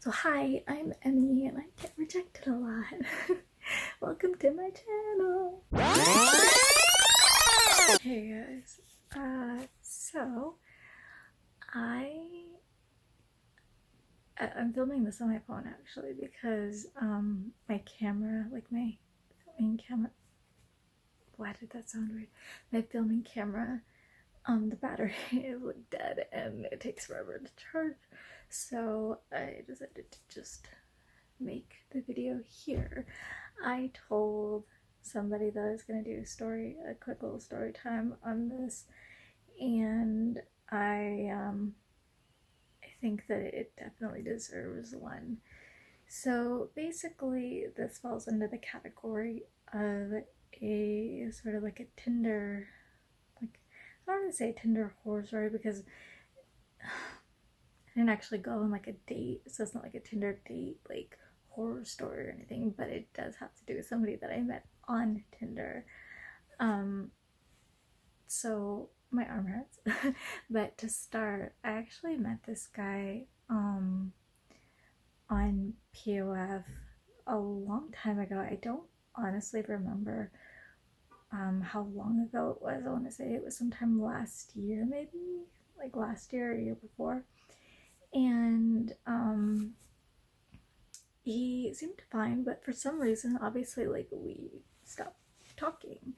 So hi, I'm Emmy and I get rejected a lot. Welcome to my channel. Hey guys, so I'm filming this on my phone actually because my camera, like my filming camera, why did that sound weird? My filming camera, the battery is like dead and it takes forever to charge. So I decided to just make the video here. I told somebody that I was gonna do a quick little story time on this, and I think that it definitely deserves one. So basically, this falls into the category of a sort of like a Tinder, like I don't want to say Tinder horror story because I didn't actually go on like a date, so it's not like a Tinder date like horror story or anything, but it does have to do with somebody that I met on Tinder. So my arm hurts. But to start, I actually met this guy on POF a long time ago. I don't honestly remember how long ago it was. I want to say it was sometime last year, maybe like last year or year before. And he seemed fine, but for some reason, obviously, like, we stopped talking.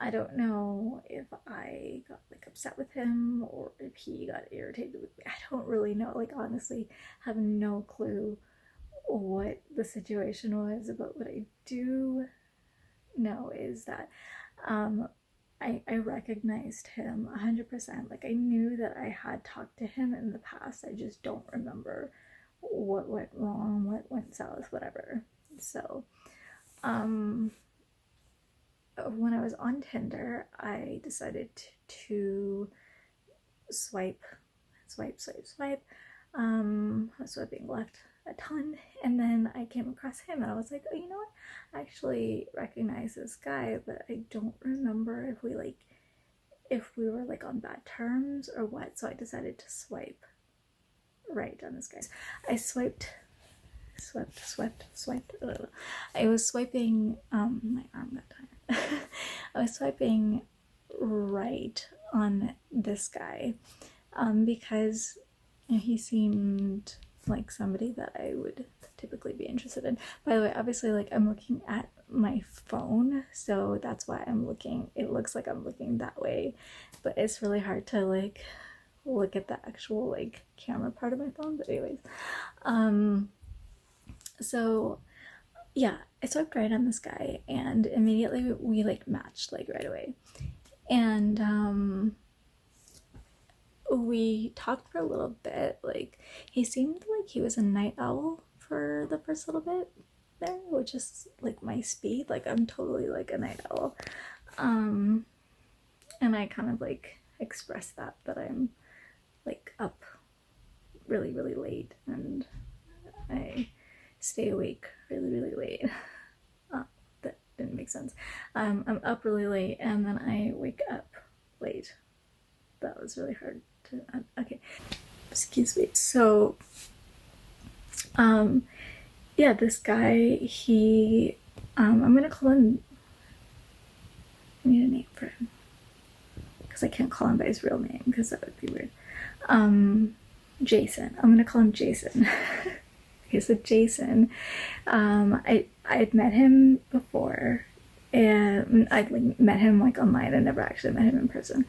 I don't know if I got like upset with him or if he got irritated with me. I don't really know. Like, honestly, have no clue what the situation was. But what I do know is that I recognized him 100%. Like, I knew that I had talked to him in the past. I just don't remember what went wrong, what went south, whatever. So, when I was on Tinder, I decided to swipe. I was swiping left a ton, and then I came across him and I was like, oh, you know what, I actually recognize this guy, but I don't remember if we were like on bad terms or what. So I decided to swipe right on this guy. I swept. I was swiping, my arm got tired. I was swiping right on this guy because he seemed like somebody that I would typically be interested in. By the way, obviously, like, I'm looking at my phone, so that's why it looks like I'm looking that way, but it's really hard to like look at the actual like camera part of my phone. But anyways, so yeah, I swiped right on this guy and immediately we like matched like right away. And we talked for a little bit. Like, he seemed like he was a night owl for the first little bit there, which is like my speed. Like, I'm totally like a night owl. And I kind of like expressed that I'm like up really, really late and I stay awake really, really late. That didn't make sense. I'm up really late and then I wake up late. That was really hard to, okay, excuse me. So, yeah, this guy, I'm gonna call him, I need a name for him, because I can't call him by his real name, because that would be weird. Jason. I'm gonna call him Jason. Okay, so Jason, I'd met him before, and I'd like met him like online. I never actually met him in person.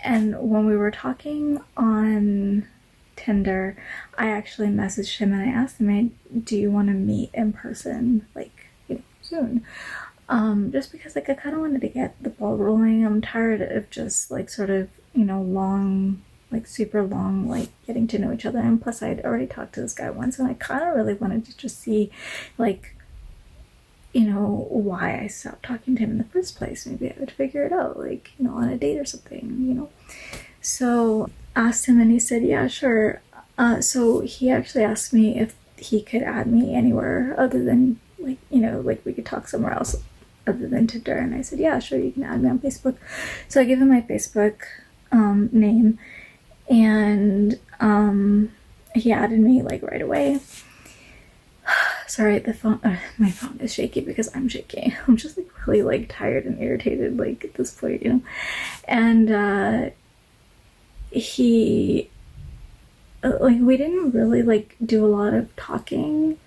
And when we were talking on Tinder, I actually messaged him and I asked him, do you want to meet in person, like, soon? Just because like I kind of wanted to get the ball rolling. I'm tired of just like sort of, long, like super long, like getting to know each other. And plus I'd already talked to this guy once and I kind of really wanted to just see like, why I stopped talking to him in the first place. Maybe I would figure it out, like, on a date or something. So asked him and he said, yeah, sure. So he actually asked me if he could add me anywhere other than like, like we could talk somewhere else other than Tinder. And I said, yeah, sure, you can add me on Facebook. So I gave him my Facebook name, and he added me like right away. Sorry, my phone is shaky because I'm shaky. I'm just like really like tired and irritated like at this point, you know. And he like we didn't really like do a lot of talking.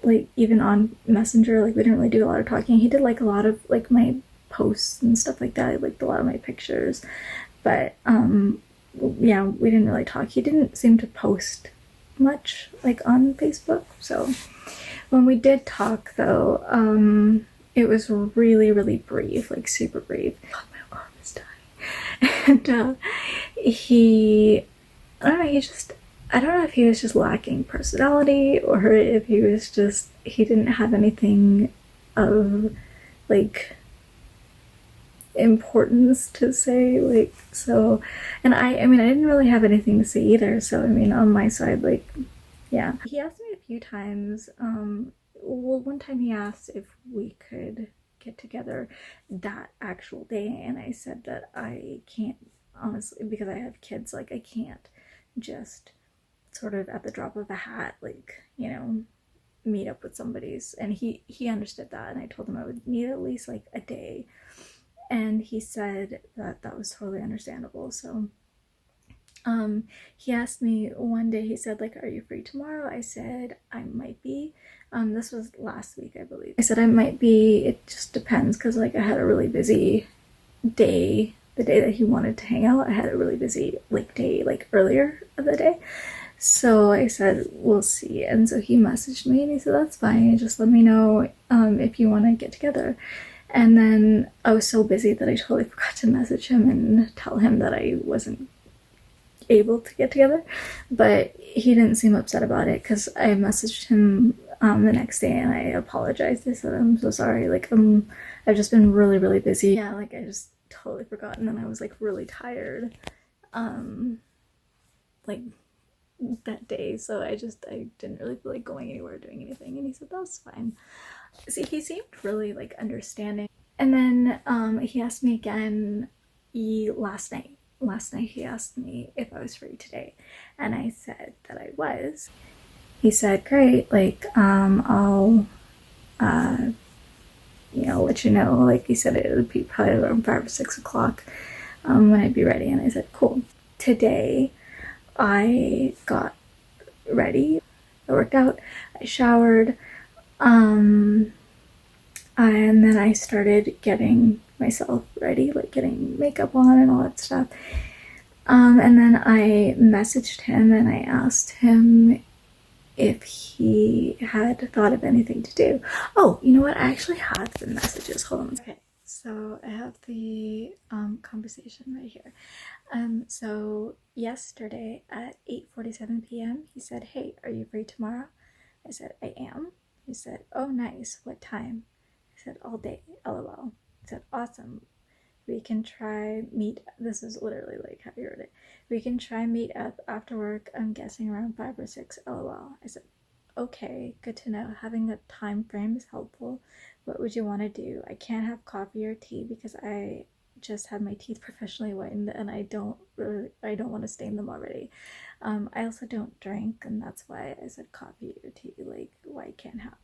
Like even on Messenger, like we didn't really do a lot of talking. He did like a lot of like my posts and stuff like that. He liked a lot of my pictures, but yeah, we didn't really talk. He didn't seem to post much like on Facebook. So when we did talk though, it was really, really brief, like super brief. Oh, my arm is dying. And I don't know, I don't know if he was just lacking personality or if he didn't have anything of like importance to say, like, so. And I mean, I didn't really have anything to say either, so I mean, on my side, like, yeah. He asked me a few times, well, one time he asked if we could get together that actual day, and I said that I can't, honestly, because I have kids, like, I can't just sort of at the drop of a hat, like, you know, meet up with somebody's. And he understood that, and I told him I would need at least like a day, and he said that that was totally understandable. So he asked me one day, he said like, are you free tomorrow? I said I might be. This was last week, I believe. I said I might be, it just depends, because like I had a really busy day the day that he wanted to hang out. I had a really busy like day like earlier of the day, so I said we'll see. And so he messaged me and he said that's fine, just let me know if you want to get together. And then I was so busy that I totally forgot to message him and tell him that I wasn't able to get together, but he didn't seem upset about it because I messaged him the next day and I apologized. I said I'm so sorry, like I've just been really, really busy. Yeah, like I just totally forgot, and then I was like really tired like that day, so I didn't really feel like going anywhere, doing anything. And he said that's fine. See, he seemed really like understanding. And then he asked me again last night he asked me if I was free today, and I said that I was. He said great, like I'll you know, let you know. Like he said it would be probably around 5 or 6 o'clock when I'd be ready. And I said cool. Today I got ready, I worked out, I showered, and then I started getting myself ready, like getting makeup on and all that stuff. And then I messaged him and I asked him if he had thought of anything to do. Oh, you know what? I actually have the messages. Hold on. Okay, so I have the conversation right here. So yesterday at 8:47 p.m. he said, "Hey, are you free tomorrow?" I said, "I am." He said, "Oh, nice. What time?" I said, "All day. LOL." He said, "Awesome. We can try meet." This is literally like how you wrote it. "We can try meet up after work. I'm guessing around 5 or 6. LOL." I said, "Okay, good to know. Having a time frame is helpful. What would you want to do? I can't have coffee or tea because I just had my teeth professionally whitened and I don't want to stain them already. I also don't drink, and that's why I said coffee or tea, like why I can't have."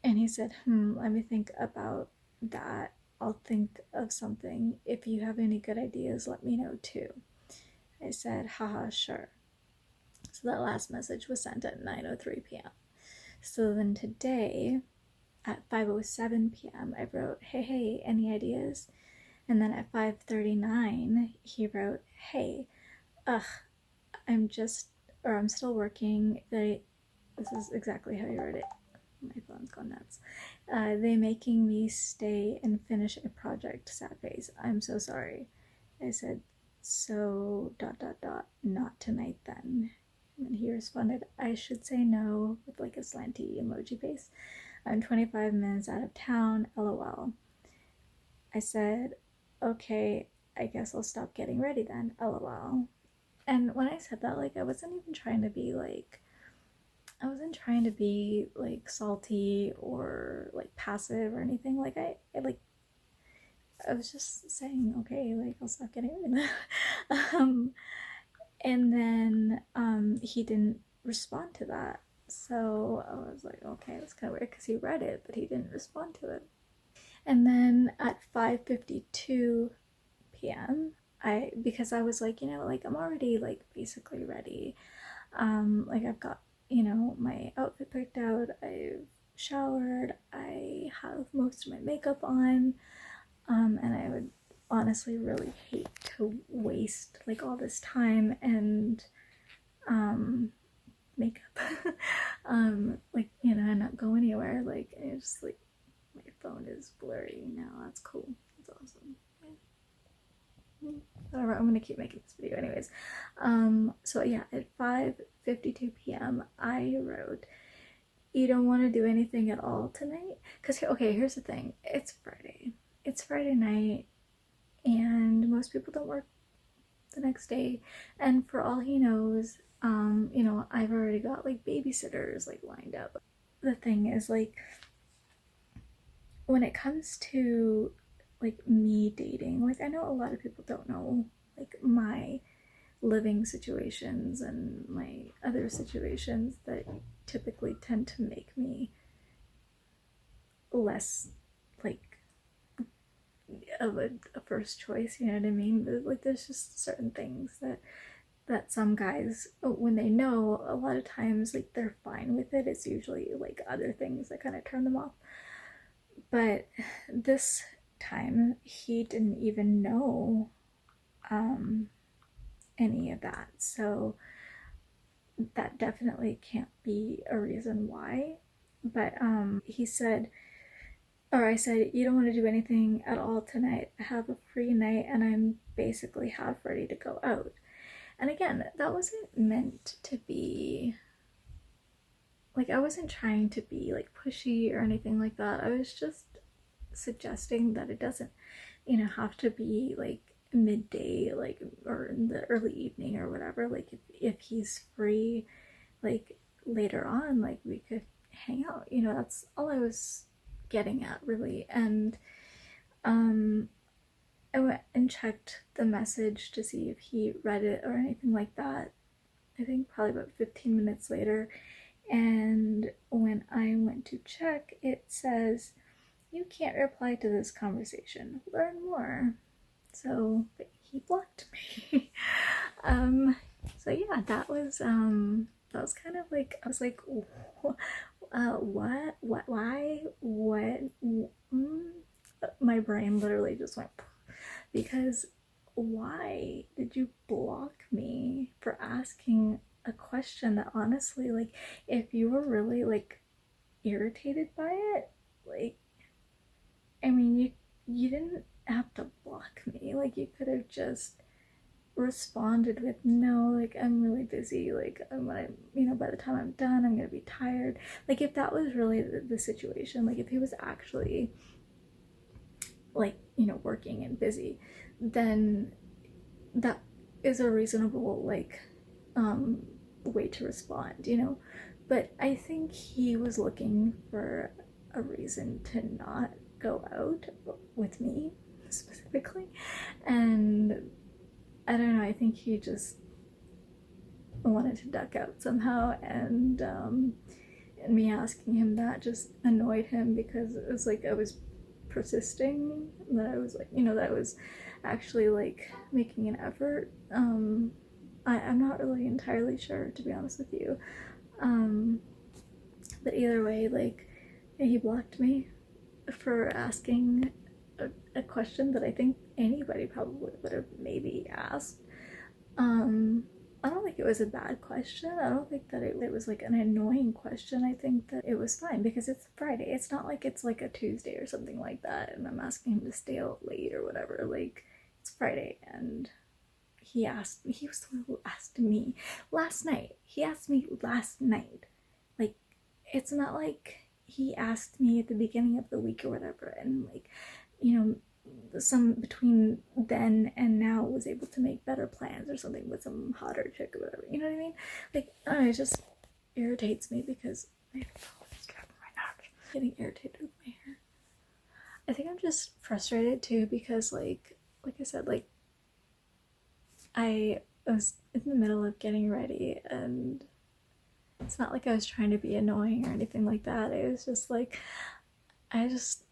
And he said, let me think about that. I'll think of something. If you have any good ideas, let me know too. I said, haha, sure. So that last message was sent at 9:03 p.m. So then today at 5:07 p.m. I wrote, hey, any ideas? And then at 5:39 he wrote, hey, I'm still working. This is exactly how he wrote it. My phone's gone nuts. They making me stay and finish a project. Sad face. I'm so sorry. I said, so ... not tonight then. And he responded, I should say no, with like a slanty emoji face. I'm 25 minutes out of town. LOL. I said, okay, I guess I'll stop getting ready then. LOL. And when I said that, like I wasn't trying to be salty or like passive or anything. Like I was just saying, okay, like, I'll stop getting rid of that. And then he didn't respond to that. So I was like, okay, that's kind of weird because he read it, but he didn't respond to it. And then at 5:52 p.m., because I was like, like, I'm already like basically ready. Like, I've got, my outfit picked out, I've showered, I have most of my makeup on, and I would honestly really hate to waste like all this time and makeup like, and not go anywhere. Like, it's just like my phone is blurry now. That's cool. That's awesome. Yeah. Whatever, I'm gonna keep making this video anyways. So yeah, at 5:52 p.m. I wrote, you don't want to do anything at all tonight? Because, okay, here's the thing. It's Friday. It's Friday night, and most people don't work the next day. And for all he knows, I've already got like babysitters like lined up. The thing is, like, when it comes to like me dating, like, I know a lot of people don't know like my living situations and my other situations that typically tend to make me less like of a first choice, you know what I mean? But, like, there's just certain things that some guys, when they know, a lot of times like they're fine with it. It's usually like other things that kind of turn them off. But this time he didn't even know any of that, so that definitely can't be a reason why. But he said, or I said, you don't want to do anything at all tonight. I have a free night and I'm basically half ready to go out. And again, that wasn't meant to be like, I wasn't trying to be like pushy or anything like that. I was just suggesting that it doesn't, have to be like midday, like, or in the early evening or whatever. Like, if he's free, like, later on, like, we could hang out. That's all I was getting at, really. And I went and checked the message to see if he read it or anything like that. I think probably about 15 minutes later. And when I went to check, it says, you can't reply to this conversation. Learn more. So he blocked me. So yeah, that was kind of like, I was like, what, why, what, my brain literally just went, because why did you block me for asking a question that, honestly, like, if you were really like irritated by it, like, I mean, you didn't have to block me. Like, you could have just responded with, no, like, I'm really busy, like, I'm gonna, by the time I'm done, I'm gonna be tired. Like, if that was really the situation, like, if he was actually like, working and busy, then that is a reasonable like way to respond, but I think he was looking for a reason to not go out with me specifically. And I don't know, I think he just wanted to duck out somehow. And me asking him that just annoyed him, because it was like I was persisting, that I was like, that I was actually like making an effort. I'm not really entirely sure, to be honest with you. But either way, like, he blocked me for asking a question that I think anybody probably would have maybe asked. I don't think it was a bad question. I don't think that it was like an annoying question. I think that it was fine because it's Friday. It's not like it's like a Tuesday or something like that and I'm asking him to stay out late or whatever. Like, it's Friday, and he was the one who asked me last night. He asked me last night. Like, it's not like he asked me at the beginning of the week or whatever, and like, some between then and now was able to make better plans or something with some hotter chick or whatever. You know what I mean? Like, I don't know, it just irritates me because my phone is driving my nuts. Getting irritated with my hair. I think I'm just frustrated too because like I said, like I was in the middle of getting ready, and it's not like I was trying to be annoying or anything like that. It was just like I just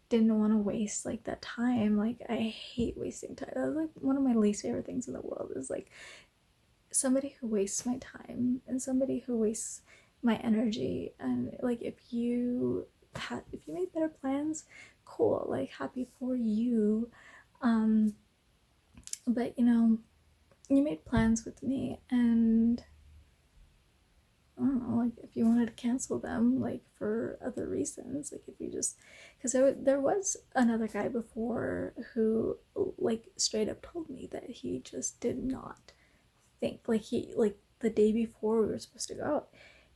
didn't want to waste like that time. Like I hate wasting time. That was like one of my least favorite things in the world is like somebody who wastes my time and somebody who wastes my energy. And like if you made better plans, cool, like happy for you. But you made plans with me, and I don't know, like if you wanted to cancel them, like for other reasons, like if you just, because there was another guy before who like straight up told me that he just did not think, like like the day before we were supposed to go out,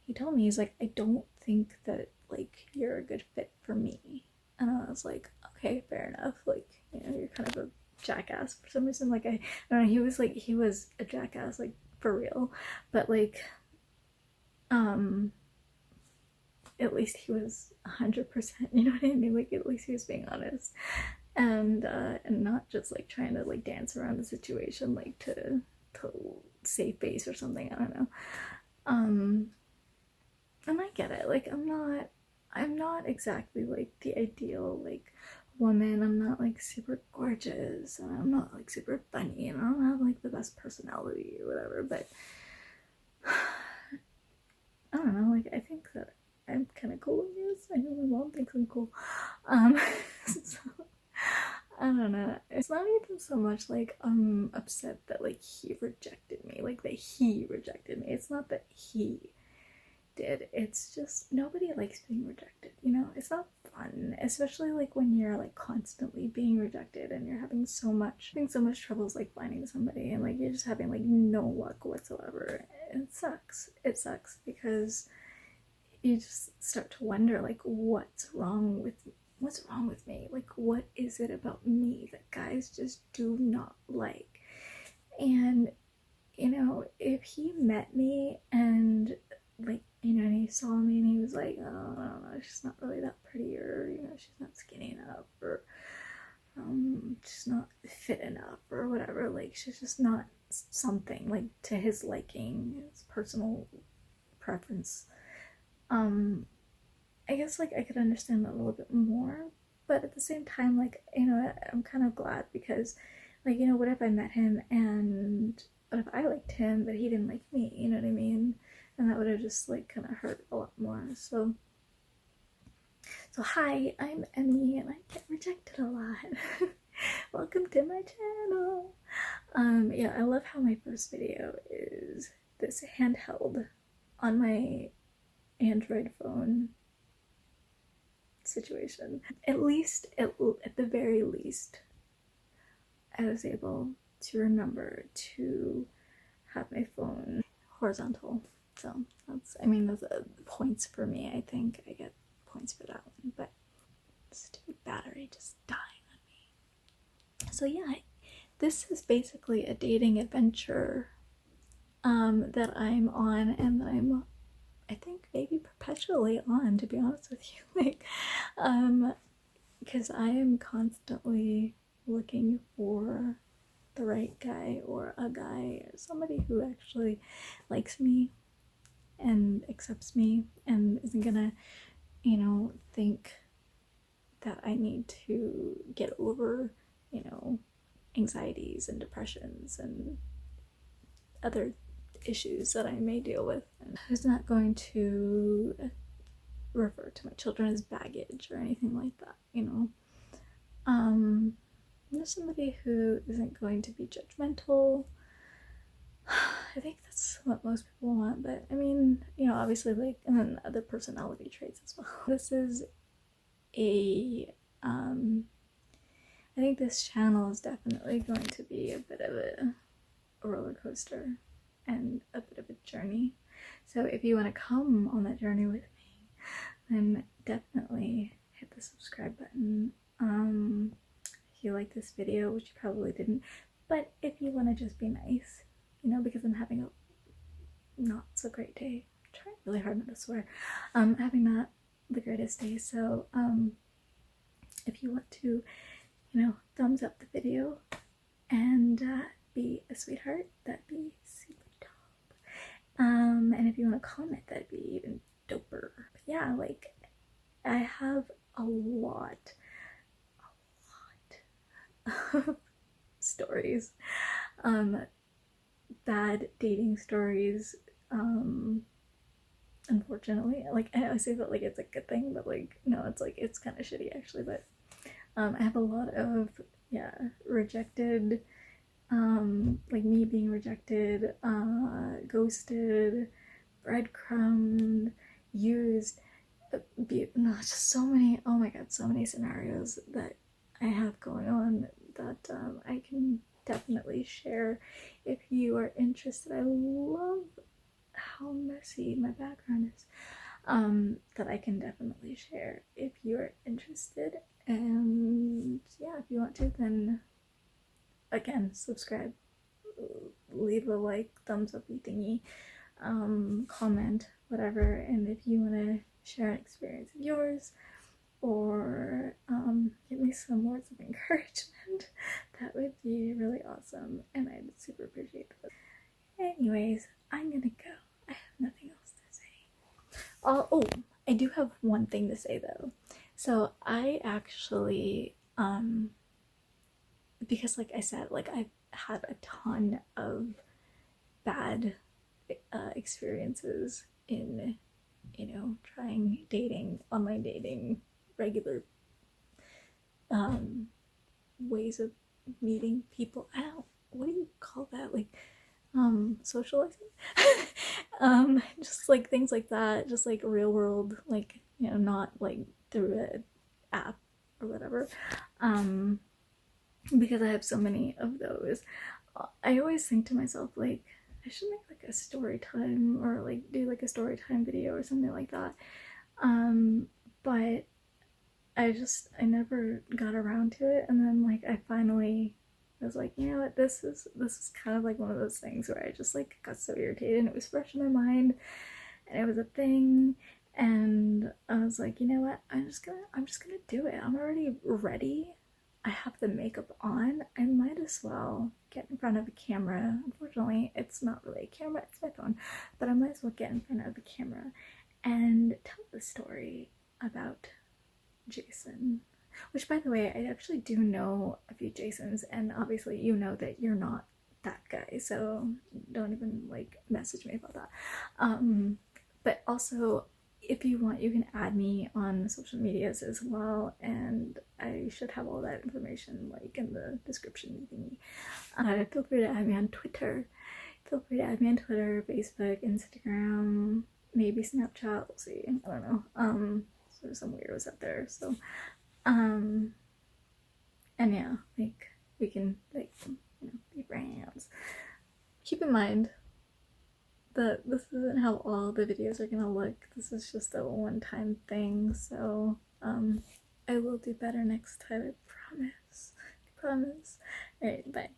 he told me, he's like, I don't think that like you're a good fit for me. And I was like, okay, fair enough. Like, you're kind of a jackass for some reason. Like I don't know, he was a jackass, like for real. But like at least he was 100%, you know what I mean? Like at least he was being honest, and not just like trying to like dance around the situation like to save face or something. I don't know. And I get it. Like I'm not exactly like the ideal like woman. I'm not like super gorgeous, and I'm not like super funny, and I don't have like the best personality or whatever, but I don't know, like I think that I'm kind of cool, I guess. I know my mom thinks I'm cool. So I don't know. It's not even so much like I'm upset that like he rejected me, like that he rejected me. It's not that he did. It's just nobody likes being rejected, It's not fun, especially like when you're like constantly being rejected and you're having so much troubles like finding somebody, and like you're just having like no luck whatsoever. It sucks. It sucks because you just start to wonder like what's wrong with me? Like what is it about me that guys just do not like? And if he met me and like and he saw me and he was like, oh, I don't know, she's not really that pretty, or she's not skinny enough, or she's not fit enough, or whatever, like she's just not something like to his liking, his personal preference, I guess like I could understand that a little bit more. But at the same time, like I'm kind of glad because like what if I met him and what if I liked him but he didn't like me, you know what I mean? And that would have just like kind of hurt a lot more. So hi, I'm Emmy and I get rejected a lot. Welcome to my channel. Yeah, I love how my first video is this handheld on my Android phone situation. At the very least, I was able to remember to have my phone horizontal. So that's points for me. I think I get points for that one. But stupid battery just dying on me. So yeah, this is basically a dating adventure that I'm on, and that I think maybe perpetually on, to be honest with you. Like because I am constantly looking for the right guy, or a guy, or somebody who actually likes me and accepts me and isn't gonna think that I need to get over anxieties and depressions and other issues that I may deal with, and who's not going to refer to my children as baggage or anything like that. There's somebody who isn't going to be judgmental. I think that's what most people want, but I mean, obviously, like, and then other personality traits as well. This is I think this channel is definitely going to be a bit of a roller coaster and a bit of a journey. So if you want to come on that journey with me, then definitely hit the subscribe button. If you like this video, which you probably didn't, but if you want to just be nice, because I'm having a not so great day. I'm trying really hard not to swear. Having not the greatest day, so if you want to, you know, thumbs up the video and be a sweetheart, that'd be super dope. And if you want to comment, that'd be even doper. But yeah, like, I have a lot of stories, bad dating stories, unfortunately. Like, I say that like it's a good thing, but like, no, it's like, it's kind of shitty actually. But I have a lot of, yeah, rejected, like me being rejected, ghosted, breadcrumbed, used, no, just so many, oh my god, so many scenarios that I have going on that I can definitely share if you are interested. I love how messy my background is, that I can definitely share if you're interested. And yeah, if you want to, then again, subscribe, leave a like, thumbs up thingy, comment, whatever. And if you want to share an experience of yours, or give me some words of encouragement, that would be really awesome, and I'd super appreciate that. Anyways, I'm gonna go. I have nothing else to say. Oh, I do have one thing to say though. So I actually, because like I said, like I've had a ton of bad experiences in, you know, trying dating, online dating, regular ways of meeting people. I don't, what do you call that? Like socializing. Just like things like that, just like real world, like, you know, not like through an app or whatever. Because I have so many of those, I always think to myself, like, I should make like a story time, or like do like a story time video or something like that. But I never got around to it. And then like I finally was like, you know what, this is kind of like one of those things where I just like got so irritated, and it was fresh in my mind, and it was a thing, and I was like, you know what, I'm just gonna do it. I'm already ready. I have the makeup on. I might as well get in front of a camera. Unfortunately, it's not really a camera, it's my phone, but I might as well get in front of the camera and tell the story about Jason. Which, by the way, I actually do know a few Jasons, and obviously you know that you're not that guy, so don't even like message me about that. But also, if you want, you can add me on social medias as well, and I should have all that information like in the description thingy. Feel free to add me on Twitter. Feel free to add me on Twitter, Facebook, Instagram, maybe Snapchat. We'll see. I don't know. So there's some weirdos out there. So, and yeah, like we can like, you know, be friends. Keep in mind that this isn't how all the videos are gonna look. This is just a one-time thing, so I will do better next time, I promise. I promise. Alright, bye.